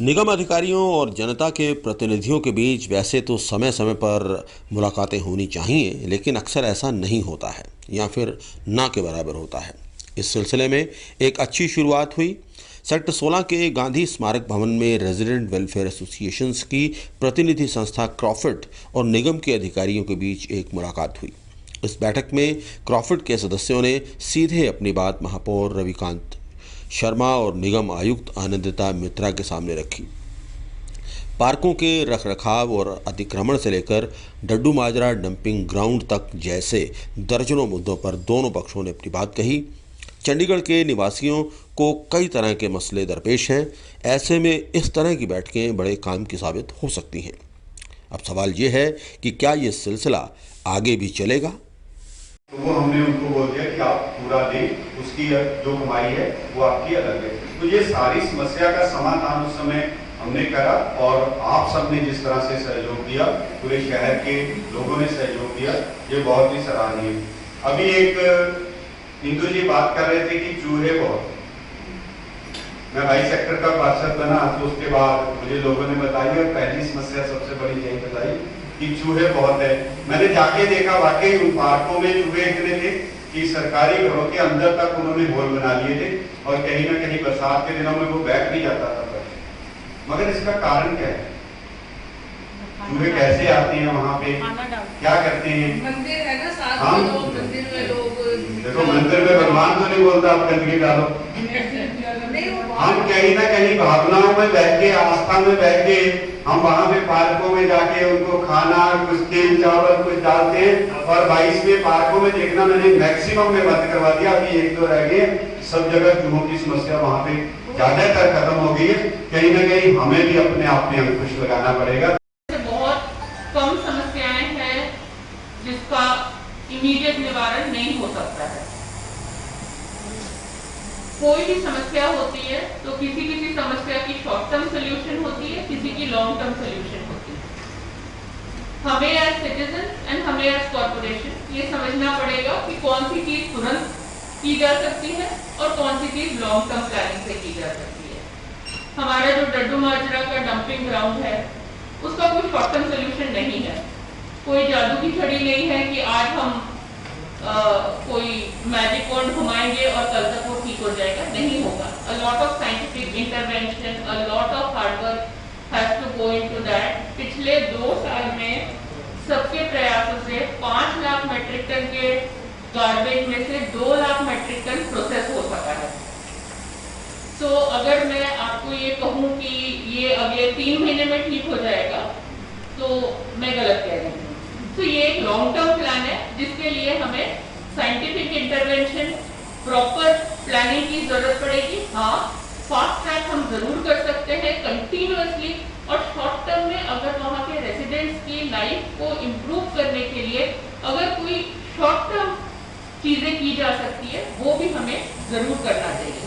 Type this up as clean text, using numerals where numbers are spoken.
निगम अधिकारियों और जनता के प्रतिनिधियों के बीच वैसे तो समय समय पर मुलाकातें होनी चाहिए, लेकिन अक्सर ऐसा नहीं होता है या फिर ना के बराबर होता है। इस सिलसिले में एक अच्छी शुरुआत हुई। सेक्टर 16 के गांधी स्मारक भवन में रेजिडेंट वेलफेयर एसोसिएशंस की प्रतिनिधि संस्था क्रॉफिट और निगम के अधिकारियों के बीच एक मुलाकात हुई। इस बैठक में क्रॉफिट के सदस्यों ने सीधे अपनी बात महापौर रविकांत शर्मा और निगम आयुक्त आनंदिता मित्रा के सामने रखी। पार्कों के रखरखाव और अतिक्रमण से लेकर डड्डू माजरा डंपिंग ग्राउंड तक जैसे दर्जनों मुद्दों पर दोनों पक्षों ने अपनी बात कही। चंडीगढ़ के निवासियों को कई तरह के मसले दरपेश हैं। ऐसे में इस तरह की बैठकें बड़े काम की साबित हो सकती हैं। अब सवाल ये है कि क्या ये सिलसिला आगे भी चलेगा। तो वो हमने उनको बोल दिया कि आप पूरा दें, उसकी जो कमाई है वो आपकी अलग है। तो ये सारी समस्या का समाधान उस समय हमने करा और आप सबने जिस तरह से सहयोग दिया, पूरे शहर के लोगों ने सहयोग दिया, ये बहुत ही सराहनीय। अभी एक इंदु जी बात कर रहे थे कि चूहे बहुत, मैं भाई सेक्टर का पार्षद बना तो उसके बाद मुझे लोगों ने बताई और पहली समस्या सबसे बड़ी यही बताई कि चूहे बहुत है। मैंने जाके देखा, वाकई उन पार्कों में चूहे इतने थे कि सरकारी घरों के अंदर तक उन्होंने होल बना लिए थे और कहीं ना कहीं बरसात के दिनों में वो बैठ नहीं जाता था। मगर इसका कारण क्या है? चूहे कैसे आते हैं वहाँ पे, क्या करते हैं? मंदिर है ना साथ में, लोग मंदिर में लोग देखो, मंदिर में भगवान तो नहीं बोलता आप गंदगी डालो। हम कहीं ना कहीं भावनाओं में बैठ के, आस्था में बैठ के हम वहां पे पार्कों में जाके उनको खाना, कुछ तेल चावल कुछ डालते हैं और 22वें पार्कों में देखना मैंने मैक्सिमम में बंद करवा दिया। अभी एक दो रह गए, सब जगह चूहों की समस्या वहां पे ज्यादातर खत्म हो गई है। कहीं ना कहीं हमें भी अपने आप में अंकुश लगाना पड़ेगा। बहुत कम समस्याएं हैं जिसका इमीडिएट निवारण नहीं हो सकता है। कोई भी समस्या होती है तो किसी समस्या की शॉर्ट टर्म सोल्यूशन होती है, किसी की लॉन्ग टर्म सोल्यूशन होती है। हमें एज सिटीजन एंड हमें एज कॉर्पोरेशन ये समझना पड़ेगा कि कौन सी चीज तुरंत की जा सकती है और कौन सी चीज लॉन्ग टर्म प्लानिंग से की जा सकती है। हमारा जो डड्डू माजरा का डंपिंग ग्राउंड है उसका कोई शॉर्ट टर्म सोल्यूशन नहीं है। कोई जादू की छड़ी नहीं है कि आज हम कोई मैजिक वॉन्ड घुमाएंगे और कल तक वो ठीक हो जाएगा, नहीं होगा। A lot of scientific intervention, a lot of hard work has to go into that. पिछले 2 साल में सबके प्रयासों से 5 लाख मेट्रिक टन के गार्बेज में से 2 लाख मेट्रिक टन प्रोसेस हो सका है। तो अगर मैं आपको ये कहूं कि ये अगले 3 महीने में ठीक हो जाएगा तो मैं गलत कह रही हूँ। तो ये एक लॉन्ग टर्म प्लान है जिसके लिए हमें साइंटिफिक इंटरवेंशन, प्रॉपर प्लानिंग की जरूरत पड़ेगी। हाँ, फास्ट ट्रैक हम जरूर कर सकते हैं कंटिन्यूअसली, और शॉर्ट टर्म में अगर वहाँ के रेजिडेंट्स की लाइफ को इम्प्रूव करने के लिए अगर कोई शॉर्ट टर्म चीजें की जा सकती है वो भी हमें जरूर करना चाहिए।